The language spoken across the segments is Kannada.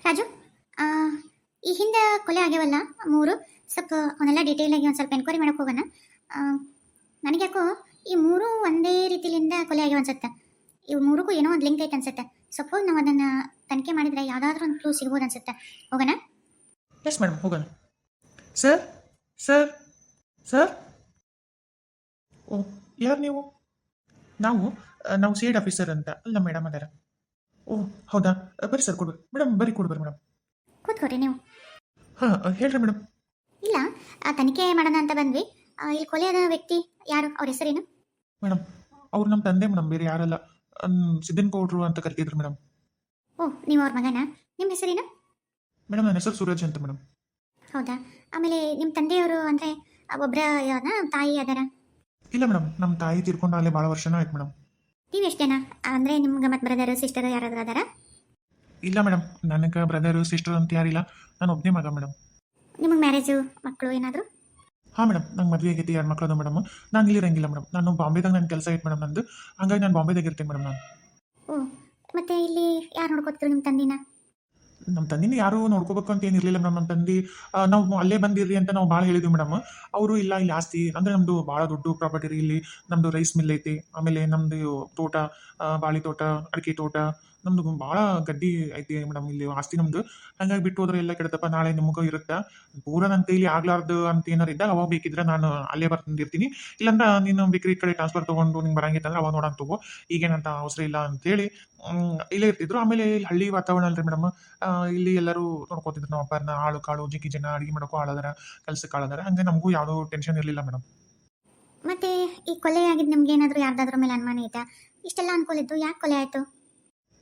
ರಾಜು, ಆ, ಈ ಹಿಂದೆ ಕೊಲೆ ಆಗ್ಯಾವಲ್ಲ ಮೂರು, ಸ್ವಲ್ಪ ಅವನ್ನೆಲ್ಲ ಡೀಟೇಲ್ ಆಗಿ ಒಂದು ಸ್ವಲ್ಪ ಎನ್ಕ್ವೈರಿ ಮಾಡಕ್ಕೆ ಹೋಗೋಣ. ಆ, ನನಗೆ ಯಾಕೋ ಈ ಮೂರು ಒಂದೇ ರೀತಿಲಿಂದ ಕೊಲೆ ಆಗ್ಯಾವ ಅನ್ಸುತ್ತೆ. ಇವು ಮೂರಕ್ಕೂ ಏನೋ ಒಂದು ಲಿಂಕ್ ಐತೆ ಅನ್ಸುತ್ತೆ. ಸಪೋಸ್ ನಾವು ಅದನ್ನು ತನಿಖೆ ಮಾಡಿದ್ರೆ ಯಾವುದಾದ್ರೂ ಒಂದು ಕ್ಲೂ ಸಿಗ್ಬೋದು ಅನ್ಸುತ್ತೆ. ಹೋಗೋಣ. ಎಸ್ ಮೇಡಮ್, ಹೋಗೋಣ. ಸರ್ ಸರ್ ಸರ್ ಓ, ಯಾರು ನೀವು? ನಾವು ನಾವು ಸಿ ಐಡ್ ಆಫೀಸರ್ ಅಂತ. ಅಲ್ಲ ಮೇಡಮ್ ಅದಾರ. ಓ ಹೌದಾ, ಬರ್ರಿ ಸರ್, ಕೊಡ್ಬೇಕು ಮೇಡಮ್, ಬರ್ರಿ ಕೊಡ್ಬರ್ರಿ ಮೇಡಮ್. ಕೂತ್ಕೋರಿ ನೀವು. ಹಾಂ, ಹೇಳ್ರಿ ಮೇಡಮ್. ಇಲ್ಲ, ತನಿಖೆ ಮಾಡೋಣ ಅಂತ ಬಂದ್ವಿ. ಇಲ್ಲಿ ಕೊಲೆಯಾದ ವ್ಯಕ್ತಿ ಯಾರು, ಅವ್ರ ಹೆಸರೇನು? ಮೇಡಮ್, ಅವ್ರು ನಮ್ಮ ತಂದೆ ಮೇಡಮ್, ಬೇರೆ ಯಾರಲ್ಲ. ಸಿದ್ದನ್ ಗೌಡ್ರು ಅಂತ ಕರಿತಿದ್ರು ಮೇಡಮ್. ಓ, ನೀವು ಅವ್ರ ಮಗನ? ನಿಮ್ಮ ಹೆಸರೇನು? ಮೇಡಮ್, ನನ್ನ ಹೆಸರು ಸೂರಜ್ ಅಂತ ಮೇಡಮ್. ಹೌದಾ. ಆಮೇಲೆ ನಿಮ್ಮ ತಂದೆಯವರು ಅಂದರೆ ಒಬ್ಬರ ತಾಯಿ ಅದಾರ? ಇಲ್ಲ ಮೇಡಮ್, ನಮ್ಮ ತಾಯಿ ತೀರ್ಕೊಂಡು ಅಲ್ಲೇ ಭಾಳ ವರ್ಷನ ಆಯ್ತು ಮೇಡಮ್. ನೀವು ಎಷ್ಟು ಜನ ಅಂದರೆ ನಿಮ್ಗೆ ಮತ್ತೆ ಬ್ರದರ್ ಸಿಸ್ಟರ್ ಯಾರಾದ್ರೂ ಅದಾರ? ಇಲ್ಲ ಮೇಡಮ್, ನನಗೆ ಬ್ರದರು ಸಿಸ್ಟರ್ ಅಂತ ಯಾರಿಲ್ಲ. ನಾನು ಒಬ್ಬನೇ ಮಗ ಮೇಡಮ್. ನಿಮಗೆ ಮ್ಯಾರೇಜು ಮಕ್ಕಳು ಏನಾದರೂ? ಹಾಂ ಮೇಡಮ್, ನಂಗೆ ಮದುವೆ ಆಗೈತಿ, 2 ಮಕ್ಕಳು ಮೇಡಮ್. ನಾನು ಇಲ್ಲಿ ಇರಂಗಿಲ್ಲ ಮೇಡಮ್, ನಾನು ಬಾಂಬೆದಾಗ ನನ್ನ ಕೆಲಸ ಐತೆ ಮೇಡಮ್ ನಂದು. ಹಂಗಾಗಿ ನಾನು ಬಾಂಬೆದಾಗ ಇರ್ತೀನಿ ಮೇಡಮ್ ನಾನು. ಓ, ಮತ್ತೆ ಇಲ್ಲಿ ಯಾರು ನೋಡ್ಕೋತಿದ್ರು ನಿಮ್ಮ ತಂದಿನ? ನಮ್ಮ ತಂದಿನ ಯಾರು ನೋಡ್ಕೋಬೇಕು ಅಂತ ಏನಿರಲಿಲ್ಲ ಮೇಡಮ್. ನಮ್ಮ ತಂದೆ ನಾವು ಅಲ್ಲೇ ಬಂದಿರ್ರಿ ಅಂತ ನಾವು ಭಾಳ ಹೇಳಿದ್ವಿ ಮೇಡಮ್. ಅವರು ಇಲ್ಲ, ಇಲ್ಲಿ ಆಸ್ತಿ ಅಂದರೆ ನಮ್ಮದು ಭಾಳ ದೊಡ್ಡ ಪ್ರಾಪರ್ಟಿ ರೀ. ಇಲ್ಲಿ ನಮ್ಮದು ರೈಸ್ ಮಿಲ್ ಐತಿ, ಆಮೇಲೆ ನಮ್ಮದು ತೋಟ, ಬಾಳೆ ತೋಟ, ಅಡಿಕೆ ತೋಟ, ನಮ್ಮದು ಭಾಳ ಗಡ್ಡಿ ಐತಿ ಮೇಡಮ್. ಇಲ್ಲಿ ಆಸ್ತಿ ನಮ್ಮದು. ಹಂಗಾಗಿ ಬಿಟ್ಟು ಹೋದ್ರೆ ಎಲ್ಲ ಕೆಡತಪ್ಪ, ನಾಳೆ ನಿಮಗೂ ಇರುತ್ತೆ. ಪೂರ ನನ್ನ ಕೈಲಿ ಆಗ್ಲಾರ್ದು ಅಂತ ಏನಾರು ಇದ್ದಾಗ ಅವಾಗ ಬೇಕಿದ್ರೆ ನಾನು ಅಲ್ಲೇ ಬರ್ತಿರ್ತೀನಿ. ಇಲ್ಲಾಂದ್ರೆ ನೀನು ಬೇಕ್ರಿ ಕಡೆ ಟ್ರಾನ್ಸ್ಫರ್ ತೊಗೊಂಡು ನಿಂಗೆ ಬರಂಗಿತ್ತಂದ್ರೆ ಅವಾಗ ನೋಡೋಣ ತಗೋ, ಈಗೇನಂತ ಅವಸರ ಇಲ್ಲ ಅಂತೇಳಿ ಇಲ್ಲೇ ಇರ್ತಿದ್ರು. ಆಮೇಲೆ ಇಲ್ಲಿ ಹಳ್ಳಿ ವಾತಾವರಣ ಅಲ್ರಿ ಮೇಡಮ್. ಇಲ್ಲಿ ಎಲ್ಲರೂ ನೋಡ್ಕೋತಿದ್ರು ನಮ್ಮ ಅಪ್ಪನ. ಆಳು ಕಾಳು ಜಿಕ್ಕಿ ಜನ ಅಡಿಗೆ ಮಾಡೋಕ್ಕೂ ಆಳದಾರ, ಕೆಲ್ಸಕ್ಕೆ ಆಳದಾರ. ಹಂಗೆ ನಮಗೂ ಯಾವುದೋ ಟೆನ್ಷನ್ ಇರಲಿಲ್ಲ ಮೇಡಮ್. ಮತ್ತೆ ಈ ಕೊಲೆ ಆಗಿದ್ದು ನಿಮ್ಗೆ ಏನಾದರೂ ಯಾರ್ದಾದ್ರ ಮೇಲೆ ಅನುಮಾನ ಐತಾ? ಇಷ್ಟೆಲ್ಲ ಅನ್ಕೊಲಿದ್ದು ಯಾಕೆ ಕೊಲೆ ಆಯಿತು?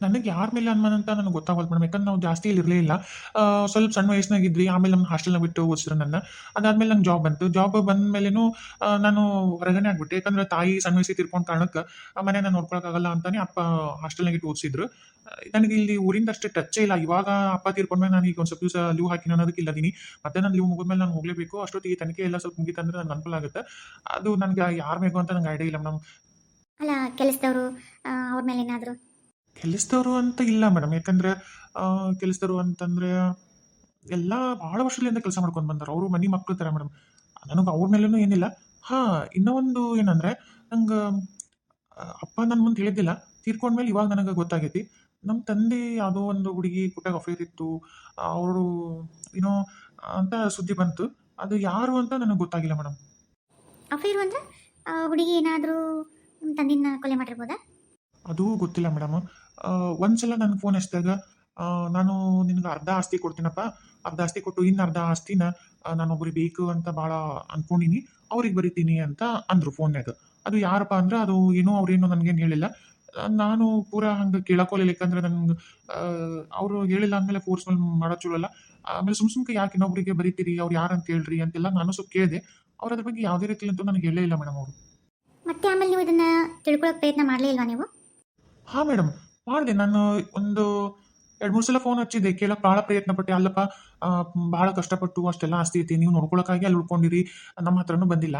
ನನಗೆ ಯಾರ ಮೇಲೆ ಅನುಮಾನ ಅಂತ ನನಗೆ ಗೊತ್ತಾಗಲ್ಲ ಮೇಡಮ್. ಯಾಕಂದ್ರೆ ನಾವು ಜಾಸ್ತಿ ಇಲ್ಲಿ ಇರಲೇ ಇಲ್ಲ. ಸ್ವಲ್ಪ ಸಣ್ಣ ವಯಸ್ಸಿನಾಗಿದ್ವಿ. ಆಮೇಲೆ ನಮ್ಮ ಹಾಸ್ಟೆಲ್ನ ಬಿಟ್ಟು ಓದಿಸಿದ್ರು ನನ್ನ. ಅದಾದ್ಮೇಲೆ ನಂಗೆ ಜಾಬ್ ಬಂತು. ಜಾಬ್ ಬಂದ ಮೇಲೇನು ನಾನು ಹೊರಗನೆ ಆಗ್ಬಿಟ್ಟೆ. ಯಾಕಂದ್ರೆ ತಾಯಿ ಸಣ್ಣ ವಯಸ್ಸಿಗೆ ತೀರ್ಕೊಂಡ ಕಾರಣಕ್ಕೆ ಮನೇನ ನೋಡ್ಕೊಳಕ್ಕಾಗಲ್ಲ ಅಂತಾನೆ ಅಪ್ಪ ಹಾಸ್ಟೆಲ್ನಾಗ ಇಟ್ಟು ಓದಿಸಿದ್ರು. ನನಗೆ ಇಲ್ಲಿ ಊರಿಂದ ಅಷ್ಟೇ ಟಚ್ಚೇ ಇಲ್ಲ. ಇವಾಗ ಅಪ್ಪ ತೀರ್ಕೊಂಡ್ಮೇಲೆ ನಾನು ಈಗ ಒಂದು ಸ್ವಲ್ಪ ದಿವಸ ಲೀವ್ ಹಾಕಿ ಅನ್ನೋದಕ್ಕೆ ಇಲ್ಲದೀನಿ. ಮತ್ತೆ ನಾನು ಲೀವ್ ಮುಗಿದ್ಮೇಲೆ ನಾನು ಹೋಗಲೇಬೇಕು. ಅಷ್ಟೊತ್ತಿಗೆ ತನಿಖೆ ಎಲ್ಲ ಸ್ವಲ್ಪ ಮುಗಿತಂದ್ರೆ ನನಗೆ ಅನುಕೂಲ ಆಗುತ್ತೆ. ಅದು ನನಗೆ ಯಾರು ಬೇಕು ಅಂತ ನಂಗೆ ಐಡಿಯಾ ಇಲ್ಲ ಮೇಡಮ್. ಅಲ್ಲ, ಕೆಲಸದವರು ಅವ್ರ ಮೇಲೆ ಏನಾದರೂ? ಕೆಲಸದವರು ಅಂತ ಇಲ್ಲ ಮೇಡಮ್. ಯಾಕಂದ್ರೆ ಕೆಲಸದವರು ಅಂತಂದ್ರೆ ಎಲ್ಲ ಭಾಳ ವರ್ಷಗಳಿಂದ ಕೆಲಸ ಮಾಡ್ಕೊಂಡು ಬಂದಾರ. ಅವರು ಮನೆ ಮಕ್ಕಳು ಥರ ಮೇಡಮ್. ನನಗೆ ಅವ್ರ ಮೇಲೂ ಏನಿಲ್ಲ. ಹಾಂ, ಇನ್ನೂ ಒಂದು ಏನಂದ್ರೆ, ನಂಗೆ ಅಪ್ಪ ನನ್ನ ಮುಂದೆ ಹೇಳಿದ್ದಿಲ್ಲ. ತೀರ್ಕೊಂಡ್ಮೇಲೆ ಇವಾಗ ನನಗೆ ಗೊತ್ತಾಗೈತಿ. ನಮ್ಮ ತಂದೆ ಯಾವುದೋ ಒಂದು ಹುಡುಗಿ ಕುಟ್ಟಾಗ ಅಫೇರ್ ಇತ್ತು, ಅವರು ಏನೋ ಅಂತ ಸುದ್ದಿ ಬಂತು. ಅದು ಯಾರು ಅಂತ ನನಗೆ ಗೊತ್ತಾಗಿಲ್ಲ ಮೇಡಮ್. ಅಫೇರು ಅಂದ್ರೆ ಹುಡುಗಿ ಏನಾದರೂ ನಿಮ್ಮ ತಂದಿನ ಕೊಲೆ ಮಾಡಿರ್ಬೋದಾ? ಅದು ಗೊತ್ತಿಲ್ಲ ಮೇಡಮ್. ಒಂದ್ಸಲ ನನಗೆ ಫೋನ್ ಹಚ್ಚಿದಾಗ ನಾನು ನಿನಗೆ ಅರ್ಧ ಆಸ್ತಿ ಕೊಡ್ತೀನಪ್ಪ, ಅರ್ಧ ಆಸ್ತಿ ಕೊಟ್ಟು ಇನ್ನು ಅರ್ಧ ಆಸ್ತಿನ ನಾನೊಬ್ರಿಗೆ ಬೇಕು ಅಂತ ಭಾಳ ಅನ್ಕೊಂಡಿನಿ, ಅವ್ರಿಗೆ ಬರಿತೀನಿ ಅಂತ ಅಂದರು ಫೋನ್ಯಾಗ. ಅದು ಯಾರಪ್ಪ ಅಂದ್ರೆ ಅದು ಏನೋ ಅವ್ರೇನೋ ನನಗೇನು ಹೇಳಿಲ್ಲ. ನಾನು ಪೂರಾ ಹಂಗೆ ಕೇಳಕ್ಕೋಲಿಲ್ಲ. ಯಾಕಂದ್ರೆ ನನ್ಗೆ ಅವರು ಹೇಳಿಲ್ಲ ಅಂದಮೇಲೆ ಫೋರ್ಸ್ ಮೇಲೆ ಮಾಡೋದು ಚಲೋ ಅಲ್ಲ. ಆಮೇಲೆ ಸುಮ್ಕೆ ಯಾಕೆ ಇನ್ನೊಬ್ರಿಗೆ ಬರಿತೀರಿ, ಅವ್ರು ಯಾರು ಅಂತ ಹೇಳ್ರಿ ಅಂತೆಲ್ಲ ನಾನು ಸ್ವಲ್ಪ ಕೇಳಿದೆ. ಅವ್ರು ಅದ್ರ ಬಗ್ಗೆ ಯಾವುದೇ ರೀತಿ ಅಂತೂ ನನಗೆ ಹೇಳೇ ಇಲ್ಲ ಮೇಡಮ್ ಅವರು. ಮತ್ತೆ ಆಮೇಲೆ ನೀವು ಇದನ್ನ ತಿಳ್ಕೊಳ್ಳೋಕೆ ಪ್ರಯತ್ನ ಮಾಡಲೇ ಇಲ್ವಾ ನೀವು? ಹಾಂ ಮೇಡಮ್, ಮಾಡಿದೆ. ನಾನು ಒಂದು 2-3 ಸಲ ಫೋನ್ ಹಚ್ಚಿದ್ದೆ, ಕೇಳಕ್ಕೆ ಭಾಳ ಪ್ರಯತ್ನ ಪಟ್ಟೆ. ಅಲ್ಲಪ್ಪ, ಭಾಳ ಕಷ್ಟಪಟ್ಟು ಅಷ್ಟೆಲ್ಲ ಆಸ್ತಿ ಐತಿ, ನೀವು ನೋಡ್ಕೊಳಕ್ಕಾಗಿ ಅಲ್ಲಿ ಉಳ್ಕೊಂಡಿರಿ, ನಮ್ಮ ಹತ್ರನೂ ಬಂದಿಲ್ಲ,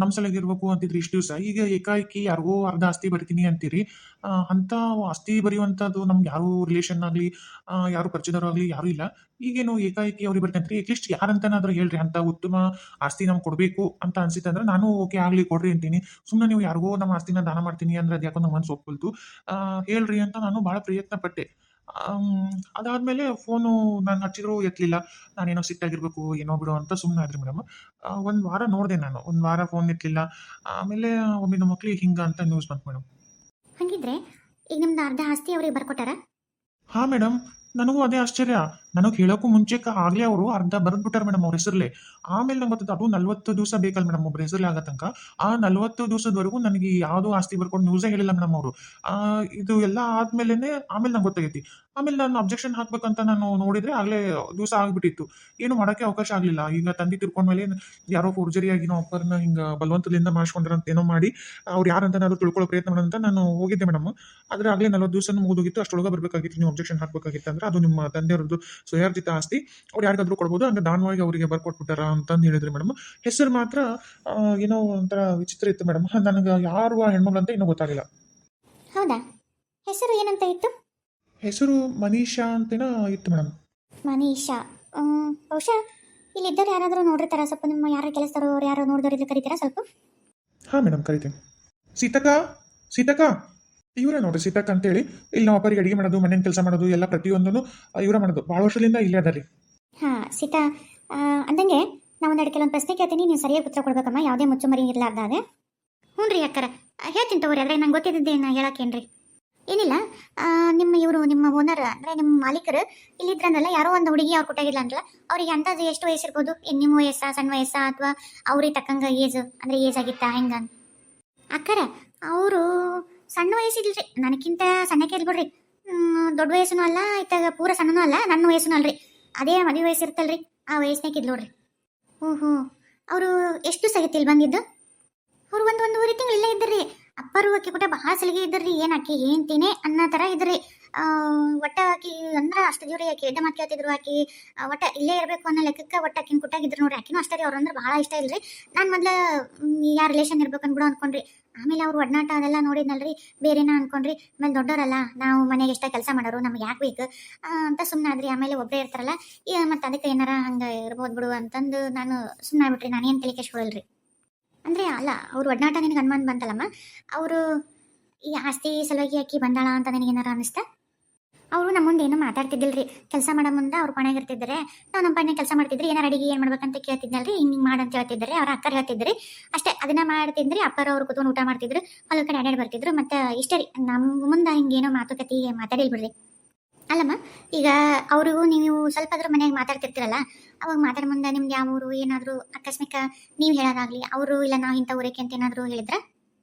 ನಮ್ಮ ಸಲಗ ಇರಬೇಕು ಅಂತಿದ್ರಿ ಇಷ್ಟು ದಿವಸ. ಈಗ ಏಕಾಏಕಿ ಯಾರಿಗೋ ಅರ್ಧ ಆಸ್ತಿ ಬರ್ತೀನಿ ಅಂತೀರಿ. ಅಂಥ ಆಸ್ತಿ ಬರೆಯುವಂಥದ್ದು ನಮ್ಗೆ ಯಾರೂ ರಿಲೇಷನ್ ಆಗಲಿ, ಯಾರು ಪರಿಚಯದವರಾಗಲಿ ಯಾರೂ ಇಲ್ಲ. ಈಗೇನು ಏಕಾಏಕಿ ಅವ್ರಿಗೆ ಬರ್ತೀನಿ? ಅಟ್ಲೀಸ್ಟ್ ಯಾರಂತನಾದ್ರೂ ಹೇಳ್ರಿ, ಅಂತ ಉತ್ತಮ ಆಸ್ತಿ ನಮ್ಗೆ ಕೊಡಬೇಕು ಅಂತ ಅನ್ಸಿತ್ತಂದ್ರೆ ನಾನು ಓಕೆ ಆಗಲಿ ಕೊಡ್ರಿ ಅಂತೀನಿ. ಸುಮ್ಮನೆ ನೀವು ಯಾರಿಗೋ ನಮ್ಮ ಆಸ್ತಿನ ದಾನ ಮಾಡ್ತೀನಿ ಅಂದ್ರೆ ಅದು ಯಾಕೋ ನಮ್ಮ ಮನಸ್ಸು ಒಪ್ಪಲ್ತು. ಹೇಳ್ರಿ ಅಂತ ನಾನು ಭಾಳ ಪ್ರಯತ್ನ ಪಟ್ಟೆ. ಅದಾದ್ಮೇಲೆ ಫೋನು ನಾನು ಹಚ್ಚಿದ್ರು ಎತ್ತಲಿಲ್ಲ. ನಾನೇನೋ ಸಿಟ್ಟಾಗಿರ್ಬೇಕು ಏನೋ ಬಿಡು ಅಂತ ಸುಮ್ಮನೆ ಆದ್ರಿ ಮೇಡಮ್. ಒಂದು ವಾರ ನೋಡಿದೆ ನಾನು, ಒಂದು ವಾರ ಫೋನ್ ಎತ್ತಲಿಲ್ಲ. ಆಮೇಲೆ ಒಮ್ಮಿದ ಮಕ್ಳಿಗೆ ಹಿಂಗ ಅಂತ ನ್ಯೂಸ್ ಬಂತು ಮೇಡಮ್. ಹಂಗಿದ್ರೆ ಈಗ ನಿಮ್ದು ಅರ್ಧ ಆಸ್ತಿ ಅವ್ರಿಗೆ ಬರ್ಕೊಟ್ಟಾರ? ಹಾಂ ಮೇಡಮ್, ನನಗೂ ಅದೇ ಆಶ್ಚರ್ಯ. ನನಗೆ ಹೇಳೋಕ್ಕೂ ಮುಂಚೆಕ್ಕೆ ಆಗಲೇ ಅವರು ಅರ್ಧ ಬರೆದ್ಬಿಟ್ಟಾರೆ ಮೇಡಮ್ ಅವ್ರ ಹೆಸರಲ್ಲೇ. ಆಮೇಲೆ ನಂಗೆ ಗೊತ್ತದ, ಅದು 40 ದಿವಸ ಬೇಕಲ್ಲ ಮೇಡಮ್ ಒಬ್ಬರ ಹೆಸರಲ್ಲೇ ಆಗೋ ತನಕ. ಆ 40 ದಿವಸದವರೆಗೂ ನನಗೆ ಯಾವುದೋ ಆಸ್ತಿ ಬರ್ಕೊಂಡು ನ್ಯೂಸೇ ಹೇಳಿಲ್ಲ ಮೇಡಮ್ ಅವರು. ಇದು ಎಲ್ಲ ಆದ್ಮೇಲೆ ಆಮೇಲೆ ನಂಗೆ ಗೊತ್ತಾಗೈತಿ. ಆಮೇಲೆ ನಾನು ಅಬ್ಜೆಕ್ಷನ್ ಹಾಕ್ಬೇಕಂತ ನಾನು ನೋಡಿದ್ರೆ ಆಗಲೇ ದಿವಸ ಆಗಿಬಿಟ್ಟಿತ್ತು. ಏನು ಮಾಡೋಕ್ಕೆ ಅವಕಾಶ ಆಗಲಿಲ್ಲ. ಈಗ ತಂದೆ ತಿರ್ಕೊಂಡ್ಮೇಲೆ ಯಾರೋ ಫೋರ್ಜರಿಯಾಗಿ ನಾವು ಅಪ್ಪರನ್ನ ಹಿಂಗೆ ಬಲವಂತದಿಂದ ಮಾಡಿಸ್ಕೊಂಡ್ರಂತ ಏನೋ ಮಾಡಿ ಅವ್ರು ಯಾರಂತ ನಾನು ತಿಳ್ಕೊಳ್ಳೋ ಪ್ರಯತ್ನ ಮಾಡೋದಂತ ನಾನು ಹೋಗಿದ್ದೆ ಮೇಡಮ್. ಆದರೆ ಆಗಲೇ 40 ದಿವಸ ಮುಗಿದೋಗಿತ್ತು. ಅಷ್ಟೊಳಗೆ ಬರಬೇಕಾಗಿತ್ತು, ನೀವು ಅಬ್ಜೆಕ್ಷನ್ ಹಾಕಬೇಕಾಗಿತ್ತು ಅಂದ್ರೆ. ಅದು ನಿಮ್ಮ ತಂದೆಯವ್ರದ್ದು ಸ್ವಯಾರ್ಜಿತ ಆಸ್ತಿ, ಅವ್ರು ಯಾರಿಗಾದ್ರೂ ಕೊಡ್ಬೋದು, ಹಂಗೆ ದಾನವಾಗಿ ಅವರಿಗೆ ಬರ್ಕೊಟ್ಬಿಟ್ಟಾರ ಅಂತಂದು ಹೇಳಿದ್ರಿ ಮೇಡಮ್. ಹೆಸರು ಮಾತ್ರ ಏನೋ ಒಂಥರ ವಿಚಿತ್ರ ಇತ್ತು ಮೇಡಮ್. ನನಗೆ ಯಾರು ಆ ಹೆಣ್ಮಗಳು ಅಂತ ಇನ್ನೂ ಗೊತ್ತಾಗಿಲ್ಲ. ಹೌದಾ? ಹೆಸರು ಏನಂತ ಇತ್ತು? ಹೆಸರು ಮನೀಷಾ ಅಂತೇನೋ ಇತ್ತು ಮೇಡಮ್. ಮನೀಷಾ. ಬಹುಶಃ ಇಲ್ಲಿದ್ದವ್ರು ಯಾರಾದರೂ ನೋಡಿರ್ತಾರ, ಸ್ವಲ್ಪ ನಿಮ್ಮ ಯಾರು ಕೆಲಸದವ್ರು ಅವ್ರು ಯಾರೋ ನೋಡಿದವ್ರು ಇದ್ರೆ ಕರೀತೀರಾ ಸ್ವಲ್ಪ? ಹಾಂ ಮೇಡಮ್ ಕರಿತೀನಿ. ಸೀತಕ್ಕ, ಸೀತಕ್ಕ, ಇವರೇ ನೋಡ್ರಿ ಸೀತಕ್ಕ ಅಂತೇಳಿ. ಇಲ್ಲಿ ನಾವು ಅಪ್ಪರಿಗೆ ಅಡುಗೆ ಮಾಡೋದು, ಮನೇನ ಕೆಲಸ ಮಾಡೋದು ಎಲ್ಲ ಪ್ರತಿಯೊಂದೂ ಇವರ ಮಾಡೋದು. ಭಾಳ ವರ್ಷದಿಂದ ಇಲ್ಲೇ ಅದ ರೀ. ಹಾಂ ಸೀತಾ, ಅಂದಂಗೆ ನಾವು ಒಂದೆರಡು ಕೆಲವೊಂದು ಪ್ರಶ್ನೆ ಕೇಳ್ತೀನಿ, ನೀವು ಸರಿಯಾಗಿ ಉತ್ತರ ಕೊಡ್ಬೇಕಮ್ಮ, ಯಾವುದೇ ಮುಚ್ಚುಮರಿ ಇರಲಾರ್ದಾಗೆ. ಹ್ಞೂ ರೀ ಅಕ್ಕರ, ಹೇಳ್ತೀನಿ ತಗೋರಿ. ಅದ್ರಾಗ ನಂಗೆ ಗೊತ್ತಿದ್ದೇನು ಹೇಳಕ್ಕೇನ್ರಿ, ಏನಿಲ್ಲ. ನಿಮ್ಮ ಇವರು ನಿಮ್ಮ ಓನರ್ ಅಂದರೆ ನಿಮ್ಮ ಮಾಲೀಕರು ಇಲ್ಲಿದ್ರಂದ್ರಲ್ಲ, ಯಾರೋ ಒಂದು ಹುಡುಗಿ ಅವ್ರು ಕೊಟ್ಟಾಗಿಲ್ಲ ಅಂದ್ರಲ್ಲ, ಅವ್ರಿಗೆ ಅಂದಾಜು ಎಷ್ಟು ವಯಸ್ಸಿರ್ಬೋದು? ನಿಮ್ಮ ವಯಸ್ಸಾ, ಸಣ್ಣ ವಯಸ್ಸಾ, ಅಥವಾ ಅವ್ರಿಗೆ ತಕ್ಕಂಗೆ ಏಜ್ ಅಂದರೆ ಏಜ್ ಆಗಿತ್ತಾ ಹೆಂಗ? ಅಕ್ಕರ ಅವರು ಸಣ್ಣ ವಯಸ್ಸಿಲ್ರಿ, ನನಗಿಂತ ಸಣ್ಣಕ್ಕೆ ಇಲ್ಬಿಡ್ರಿ. ದೊಡ್ಡ ವಯಸ್ಸೂ ಅಲ್ಲ, ಇತ್ತಾಗ ಪೂರ ಸಣ್ಣನೂ ಅಲ್ಲ, ನನ್ನ ವಯಸ್ಸೂ ಅಲ್ರಿ. ಅದೇ ಮದುವೆ ವಯಸ್ಸು ಇರ್ತಲ್ರಿ, ಆ ವಯಸ್ಸಿನಾಗ ಇದ್ಲೋಡ್ರಿ. ಓಹೋ, ಅವರು ಎಷ್ಟು ಸಗತಿಲ್ ಬಂದಿದ್ದು? ಅವ್ರು ಒಂದೂವರೆ ತಿಂಗಳು ಇಲ್ಲೇ ಇದ್ರಿ. ಅಪ್ಪರು ಅಕ್ಕಿ ಕೂಡ ಭಾಳ ಸಲಿಗೆ ಇದ್ರಿ. ಏನು ಅಕ್ಕಿ ಏನ್ತೀನಿ ಅನ್ನೋ ಥರ ಇದ್ರಿ. ಒಟ್ಟ ಆಕಿ ಅಂದ್ರೆ ಅಷ್ಟು ಜೋರಿ ಆಕಿ ಎಡ್ಡೆ ಮಾತು ಕೇಳ್ತಿದ್ರು. ಆಕಿ ಒಟ್ಟ ಇಲ್ಲೇ ಇರಬೇಕು ಅನ್ನೋ ಲೆಕ್ಕಕ್ಕೆ ಒಟ್ಟು ಆಕಿನ ಕುಟ್ಟಾಗಿದ್ರು ನೋಡ್ರಿ. ಆಕಿನೂ ಅಷ್ಟೇ ರೀ, ಅವ್ರು ಅಂದ್ರೆ ಭಾಳ ಇಷ್ಟ ಇಲ್ರಿ. ನಾನು ಮೊದಲು ಯಾರು ರಿಲೇಷನ್ ಇರ್ಬೇಕು ಅನ್ಬಿಡು ಅನ್ಕೊಂಡ್ರಿ. ಆಮೇಲೆ ಅವ್ರು ಒಡನಾಟ ಅದೆಲ್ಲ ನೋಡಿದ್ನಲ್ರಿ, ಬೇರೆನ ಅನ್ಕೊಂಡ್ರಿ. ಆಮೇಲೆ ದೊಡ್ಡವರಲ್ಲ, ನಾವು ಮನೆಗೆ ಎಷ್ಟ ಕೆಲಸ ಮಾಡೋರು, ನಮ್ಗೆ ಯಾಕೆ ಬೇಕು ಅಂತ ಸುಮ್ಮನೆ ಆದ್ರಿ. ಆಮೇಲೆ ಒಬ್ಬರೇ ಇರ್ತಾರಲ್ಲ, ಮತ್ತು ಅದಕ್ಕೆ ಏನಾರ ಹಂಗೆ ಇರ್ಬೋದು ಬಿಡು ಅಂತಂದು ನಾನು ಸುಮ್ಮನೆ ಆಗ್ಬಿಟ್ರಿ. ನಾನೇನು ತಲೆ ಕೆಡ್ಸ್ಕೊಳಲ್ರಿ. ಅಂದರೆ ಅಲ್ಲ, ಅವ್ರು ಒಡನಾಟ ನಿನಗೆ ಅನುಮಾನ ಬಂತಲ್ಲಮ್ಮ, ಅವರು ಈ ಆಸ್ತಿ ಸಲುವಾಗಿ ಆಕಿ ಬಂದಾಳ ಅಂತ ನಿನಗೇನಾರ ಅನ್ನಿಸ್ತಾ? ಅವರು ನಮ್ಮ ಮುಂದೆ ಏನೂ ಮಾತಾಡ್ತಿದ್ದಿಲ್ರಿ. ಕೆಲಸ ಮಾಡೋ ಮುಂದೆ ಅವ್ರು ಪಣೆಗಿರ್ತಿದ್ದಾರೆ, ನಾವು ನಮ್ಮ ಪಣೆ ಕೆಲಸ ಮಾಡ್ತಿದ್ರಿ. ಏನಾರ ಅಡಿಗೆ ಏನು ಮಾಡ್ಬೇಕಂತ ಕೇಳ್ತಿದ್ನಲ್ರಿ, ಹಿಂಗೆ ಮಾಡಂತ ಹೇಳ್ತಿದ್ದಾರೆ. ಅವ್ರ ಅಕ್ಕರು ಹೇಳ್ತಿದ್ರಿ ಅಷ್ಟೇ, ಅದನ್ನ ಮಾಡ್ತಿದ್ರಿ. ಅಪ್ಪರು ಅವ್ರು ಕೂತ್ಕೊಂಡು ಊಟ ಮಾಡ್ತಿದ್ರು, ಹೊಲ ಕಡೆ ಅಡ್ಯಾಡಿ ಬರ್ತಿದ್ರು. ಮತ್ತು ಇಷ್ಟೇ ರೀ, ನಮ್ಮ ಮುಂದೆ ಹಿಂಗೇನೋ ಮಾತುಕತೆ ಮಾತಾಡಿಲ್ ಬಿಡ್ರಿ. ಅಲ್ಲಮ್ಮ, ಈಗ ಅವ್ರಿಗೂ ನೀವು ಸ್ವಲ್ಪ ಅದ್ರ ಮನೆಯಾಗ ಮಾತಾಡ್ತಿರ್ತೀರಲ್ಲ, ಅವಾಗ ಮಾತಾಡ ಮುಂದೆ ನಿಮ್ದು ಯಾವ ಊರು ಏನಾದರೂ ಅಕಸ್ಮಿಕ ನೀವು ಹೇಳೋದಾಗ್ಲಿ, ಅವರು ಇಲ್ಲ ನಾವು ಇಂಥ ಊರಕ್ಕೆ ಅಂತ ಏನಾದರೂ ಹೇಳಿದ್ರ?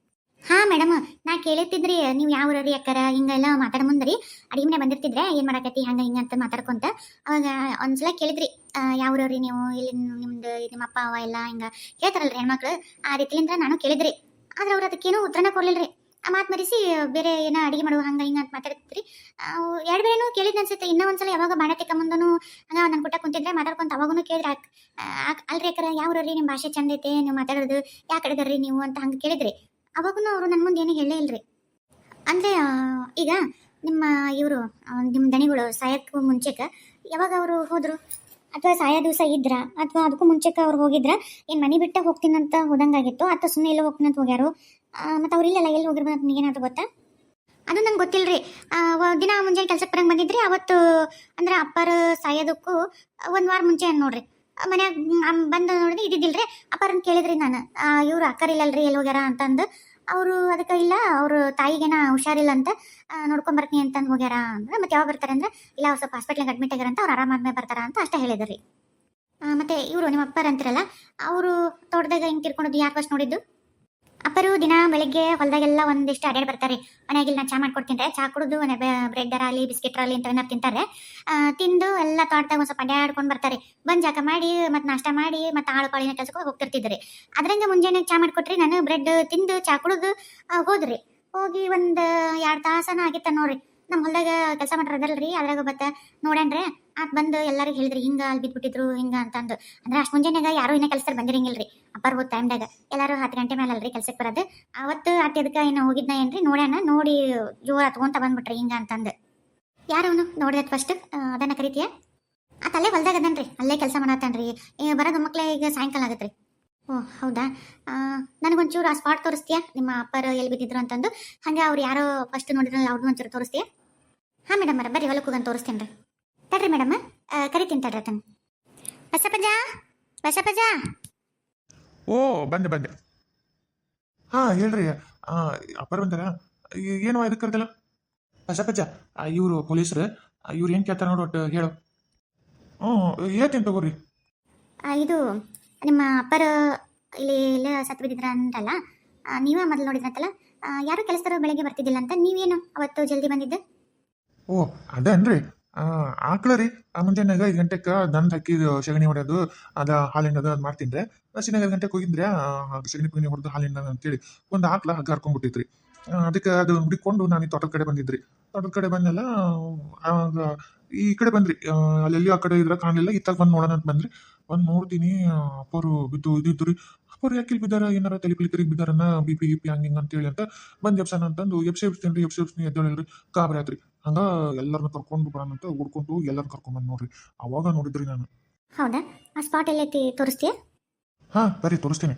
ಹಾಂ ಮೇಡಮ್, ನಾ ಕೇಳಿರ್ತಿದ್ರಿ ನೀವು ಯಾವ ಊರರಿ ಅಕ್ಕರ ಹಿಂಗೆಲ್ಲ ಮಾತಾಡ ಮುಂದ್ರಿ. ಅಡಿಗೆ ಮನೆ ಬಂದಿರ್ತಿದ್ರೆ ಏನು ಮಾಡಕತ್ತಿ ಹಂಗೆ ಹಿಂಗೆ ಅಂತ ಮಾತಾಡ್ಕೊಂತ. ಅವಾಗ ಒಂದ್ಸಲ ಕೇಳಿದ್ರಿ, ಯಾವ ಊರವ್ರಿ ನೀವು, ಇಲ್ಲಿ ನಿಮ್ದು ನಿಮ್ಮ ಅಪ್ಪ ಅವ ಎಲ್ಲ ಹಿಂಗೆ ಹೇಳ್ತಾರಲ್ರಿ ಹೆಣ್ಮಕ್ಳು, ಆ ರೀತಿಲಿಂದ ನಾನು ಕೇಳಿದ್ರಿ. ಆದ್ರೆ ಅವ್ರು ಅದಕ್ಕೇನೂ ಉತ್ತರನ ಕೊಡ್ಲಿಲ್ರಿ. ಆ ಮಾತು ಮರೆಸಿ ಬೇರೆ ಏನೋ ಅಡಿಗೆ ಮಾಡುವ ಹಂಗೆ ಹಿಂಗೆ ಅಂತ ಮಾತಾಡ್ತಿದ್ರಿ. ಎರಡು ಬೇರೆನೂ ಕೇಳಿದ್ ಅನ್ಸುತ್ತೆ. ಇನ್ನೂ ಒಂದ್ಸಲ ಯಾವಾಗ ಬಾಣ ತೆಕ್ಕ ಮುಂದೂ ಹಂಗೆ ನನ್ನ ಕುಟ್ಟ ಕುಂತಿದ್ರೆ ಮಾತಾಡ್ಕೊಂತ ಅವಾಗೂ ಕೇಳಿದ್ರೆ, ಅಲ್ರಿ ಅಕ್ಕರ ಯಾವ ಊರವ್ರಿ, ನಿಮ್ಮ ಭಾಷೆ ಚಂದ ಐತೆ, ನೀವು ಮಾತಾಡೋದು ಯಾವ ಕಡೆದರ್ರಿ ನೀವು ಅಂತ ಹಂಗೆ ಕೇಳಿದ್ರಿ. ಅವಾಗೂ ಅವರು ನನ್ನ ಮುಂದೆ ಏನೂ ಹೇಳೇ ಇಲ್ರಿ. ಅಂದರೆ ಈಗ ನಿಮ್ಮ ಇವರು ನಿಮ್ಮ ದಣಿಗಳು ಸಾಯೋಕ್ಕೂ ಮುಂಚೆಗೆ ಯಾವಾಗ ಅವರು ಹೋದರು, ಅಥವಾ ಸಾಯೋ ದಿವಸ ಇದ್ರ, ಅಥವಾ ಅದಕ್ಕೂ ಮುಂಚೆಗೆ ಅವ್ರು ಹೋಗಿದ್ರ, ಏನು ಮನೆ ಬಿಟ್ಟ ಹೋಗ್ತೀನಂತ ಹೋದಂಗಾಗಿತ್ತು, ಅಥವಾ ಸುಮ್ಮನೆ ಎಲ್ಲೋ ಹೋಗ್ತೀನಂತ ಹೋಗ್ಯಾರು? ಮತ್ತು ಅವ್ರು ಇಲ್ಲಲ್ಲ, ಎಲ್ಲಿ ಹೋಗಿರ್ಬೋದು ಅಂತ ನಿಮಗೇನಾದ್ರು ಗೊತ್ತಾ? ಅದು ನಂಗೆ ಗೊತ್ತಿಲ್ಲರಿ. ದಿನ ಮುಂಜಾನೆ ಕೆಲ್ಸಕ್ಕೆ ಬರಂಗೆ ಬಂದಿದ್ರಿ. ಅವತ್ತು ಅಂದ್ರೆ ಅಪ್ಪರ ಸಾಯೋದಕ್ಕೂ ಒಂದು ವಾರ ಮುಂಚೆ ನೋಡ್ರಿ, ಮನ್ಯಾಗ ಬಂದು ನೋಡಿದ್ರೆ ಇದ್ದಿದ್ದಿಲ್ರಿ. ಅಪ್ಪರನ್ನ ಕೇಳಿದ್ರಿ ನಾನು, ಇವ್ರು ಅಕ್ಕರಿಲ್ಲಲ್ರಿ ಎಲ್ಲಿ ಹೋಗ್ಯಾರ ಅಂತಂದು. ಅವರು ಅದಕ್ಕೆ ಇಲ್ಲ, ಅವ್ರ ತಾಯಿಗೇನ ಹುಷಾರಿಲ್ಲ ಅಂತ ನೋಡ್ಕೊಂಬರ್ತೀನಿ ಅಂತಂದು ಹೋಗ್ಯಾರ ಅಂದ್ರೆ. ಮತ್ತೆ ಯಾವಾಗ ಬರ್ತಾರೆ ಅಂದ್ರೆ, ಇಲ್ಲ ಅವ್ರು ಸ್ವಲ್ಪ ಹಾಸ್ಪಿಟ್ಲಿಗೆ ಅಡ್ಮಿಟ್ ಆಗ್ಯಾರ ಅಂತ, ಅವ್ರು ಆರಾಮಾದ್ಮೇಲೆ ಬರ್ತಾರ ಅಂತ ಅಷ್ಟೇ ಹೇಳಿದ್ರಿ. ಮತ್ತೆ ಇವರು ನಿಮ್ಮ ಅಪ್ಪರ ಅಂತಿರಲ್ಲ, ಅವರು ತೋಟದಾಗ ಹಿಂಗೆ ತಿರ್ಕೊಂಡದ್ದು ಯಾರು ಫಸ್ಟ್ ನೋಡಿದ್ದು? ಅಪ್ಪರು ದಿನ ಬೆಳಿಗ್ಗೆ ಹೊಲದಾಗೆಲ್ಲ ಒಂದಿಷ್ಟು ಅಡ್ಯಾಡಿ ಬರ್ತಾರೆ. ಮನೆಯಾಗಿಲ್ಲ ನಾನು ಚಾ ಮಾಡ್ಕೊಡ್ತೀನಿ, ಚಾ ಕುಡಿದು ಬ್ರೆಡ್ ಆಗಲಿ ಬಿಸ್ಕೆಟ್ ಆಗಲಿ ಇಂಥವನ್ನ ತಿಂತಾರೆ. ತಿಂದು ಎಲ್ಲ ತೋಟದಾಗ ಒಂದು ಸ್ವಲ್ಪ ಅಡ್ಯಾಡ್ಕೊಂಡು ಬರ್ತಾರೆ. ಬಂದು ಜಾಕ ಮಾಡಿ ಮತ್ತು ನಾಷ್ಟ ಮಾಡಿ ಮತ್ತು ಆಳು ಪಾಳಿನ ಕೆಲಸಕ್ಕೆ ಹೋಗ್ತಿರ್ತಿದ್ರಿ. ಅದ್ರಂಗೆ ಮುಂಜಾನೆ ಚಾ ಮಾಡಿಕೊಟ್ರಿ, ನಾನು ಬ್ರೆಡ್ ತಿಂದು ಚಾ ಕುಡಿದು ಹೋದ್ರಿ. ಹೋಗಿ ಒಂದು 2 ತಾಸನ ಆಗಿತ್ತ ನೋಡ್ರಿ. ನಮ್ಮ ಹೊಲದಾಗ ಕೆಲಸ ಮಾಡ್ರದಲ್ರಿ, ಅದ್ರಾಗ ಬತ್ತ ನೋಡಣ್ರಿ. ಆತ್ ಬಂದು ಎಲ್ಲರಿಗೂ ಹೇಳಿದ್ರಿ, ಹಿಂಗೆ ಅಲ್ಲಿ ಬಿದ್ದುಬಿಟ್ಟಿದ್ರು ಹಿಂಗೆ ಅಂತಂದು. ಅಂದ್ರೆ ಅಷ್ಟು ಮುಂಜಾನೆಗ ಯಾರು ಇನ್ನೂ ಕೆಲಸದಲ್ಲಿ ಬಂದಿರಂಗಿಲ್ರಿ. ಅಪ್ಪರ್ ಹೋದ ಟೈಮ್ದಾಗ ಎಲ್ಲರೂ 10 ಗಂಟೆ ಮೇಲೆ ಅಲ್ರಿ ಕೆಲ್ಸಕ್ಕೆ ಬರೋದು. ಅವತ್ತು ಅದಕ್ಕೆ ಏನೋ ಹೋಗಿದ್ನ ಏನ್ರಿ, ನೋಡ್ಯಾನ, ನೋಡಿ ಜೋರ ಹತ್ಕೊಂತ ಬಂದ್ಬಿಟ್ರಿ ಹಿಂಗೆ ಅಂತಂದು. ಯಾರವನು ನೋಡಿದ ಫಸ್ಟ್ ಅದನ್ನ ಕರಿತೀಯ? ಆತ ಅಲ್ಲೇ ಹೊಲ್ದಾಗ ಅದನ್ರಿ, ಅಲ್ಲೇ ಕೆಲಸ ಮಾಡತ್ತನ್ರಿ. ಬರೋದು ಮಕ್ಳೆ ಈಗ ಸಾಯಂಕಾಲ ಆಗತ್ರಿ. ಓ ಹೌದಾ, ನನಗೊಂಚೂರು ಆ ಸ್ಪಾಟ್ ತೋರಿಸ್ತೀಯಾ, ನಿಮ್ಮ ಅಪ್ಪರು ಎಲ್ಲಿ ಬಿದ್ದಿದ್ರು ಅಂತಂದು. ಹಂಗೆ ಅವ್ರು ಯಾರೋ ಫಸ್ಟ್ ನೋಡಿದ್ರಲ್ಲ ಅವ್ರದ್ದು ಒಂಚೂರು ತೋರಿಸ್ತೀಯಾ? ಹಾಂ ಮೇಡಮ್, ಬರ್ರಿ ಹೊಲಕ್ಕೆ ಹೋಗಂತ ತೋರಿಸ್ತೇನೆ ರೀ. ತಡ್ರಿ ಮೇಡಮ್, ಕರಿತೀನಿ ತಡ್ರಿ ತನ್ನ. ಬಸಪ್ಪಜ, ಬಸಪ್ಪಜ. ಓ ಬಂದೆ ಬಂದೆ. ಹಾಂ ಹೇಳ್ರಿ, ಅಪ್ಪರ್ ಬಂದಾರ? ಏನು ಇದಕ್ಕೆ ಕರೆದಲ್ಲ? ಬಸಪ್ಪಜ್ಜ, ಇವರು ಪೊಲೀಸರು, ಇವ್ರು ಏನು ಕೇಳ್ತಾರೆ ನೋಡು ಒಟ್ಟು ಹೇಳು. ಹ್ಞೂ ಹೇಳ್ತೀನಿ ತಗೋರಿ. ಇದು ನಿಮ್ಮ ಅಪ್ಪರು ಇಲ್ಲಿ ಸತ್ತು ಬಿದ್ದಿದ್ರ ಅಂತಲ್ಲ, ನೀವೇ ಮೊದಲು ನೋಡಿದ್ರಂತಲ್ಲ. ಯಾರು ಕೆಲಸದವರು ಬೆಳಗ್ಗೆ ಬರ್ತಿದ್ದಿಲ್ಲ ಅಂತ, ನೀವೇನು ಅವತ್ತು ಜಲ್ದಿ ಬಂದಿದ್ದು? ಓ ಅದೇನ್ರಿ, ಆಕಳ ರೀ. ಮುಂಜಾನೆಗ 5 ಗಂಟೆಗೆ ದನದ ಹಾಕಿ ಸಗಣಿ ಹೊಡೆಯೋದು, ಅದ ಹಾಲಿನದು ಅದು ಮಾಡ್ತೀನಿ ರೀ. ಹಸಿನಾಗ 5 ಗಂಟೆಗೆ ಹೋಗಿದ್ರೆ ಸಗಣಿ ಪಗಣಿ ಹೊಡೆದು ಹಾಲಿನ ಅಂತೇಳಿ ಒಂದು ಆಕಳ ಹಗ್ಗ ಹರ್ಕೊಂಡ್ಬಿಟ್ಟಿದ್ರಿ. ಅದಕ್ಕೆ ಅದು ಹುಡುಕೊಂಡು ನಾನು ಈ ತೋಟದ ಕಡೆ ಬಂದಿದ್ರಿ. ತೋಟದ ಕಡೆ ಬಂದೆಲ್ಲ ಆಗ ಈ ಕಡೆ ಬಂದ್ರಿ. ಅಲ್ಲೆಲ್ಲಿ ಆ ಕಡೆ ಇದ್ರ ಕಾಣಲಿಲ್ಲ, ಇತ್ತಾಗ ಬಂದು ನೋಡೋಣ ಅಂತ ಬಂದ್ರಿ. ಬಂದು ನೋಡ್ತೀನಿ ಅಪ್ಪರು ಬಿದ್ದು ಇದ್ದಿದ್ದು ರೀ. ಅಪ್ಪರು ಯಾಕೆ ಇಲ್ಲಿ ಬಿದ್ದಾರ, ಏನಾರ ತಲೆ ಪಿಲಿಕರಿಗೆ ಬಿದ್ದಾರನ್ನ, ಬಿ ಪಿ ಗಿಪಿ ಹಂಗೆ ಹಿಂಗೆ ಅಂತೇಳಿ ಅಂತ ಬಂದು ಎಬ್ಸನ ಅಂತಂದು ಎಬ್ಸಿ ಎಬ್ಸ್ತೀನಿ ಎಬ್ಸಿನಿ ಎದ್ದೇಳಿಲ್ರಿ. ಗಾಬರಿ ಆತ್ರಿ. ಹಂಗ ಎಲ್ಲರನ್ನ ಕರ್ಕೊಂಡು ಬರೋಣಂತ ಹುಡ್ಕೊಂಡು ಎಲ್ಲರನ್ನ ಕರ್ಕೊಂಬಂದು ನೋಡ್ರಿ. ಅವಾಗ ನೋಡಿದ್ರಿ ನಾನು. ಹೌದಾ? ಆ ಸ್ಪಾಟ್ ಎಲ್ಲೈತಿ ತೋರಿಸ್ತೀಯಾ? ಹಾಂ ಬರ್ರಿ ತೋರಿಸ್ತೀನಿ.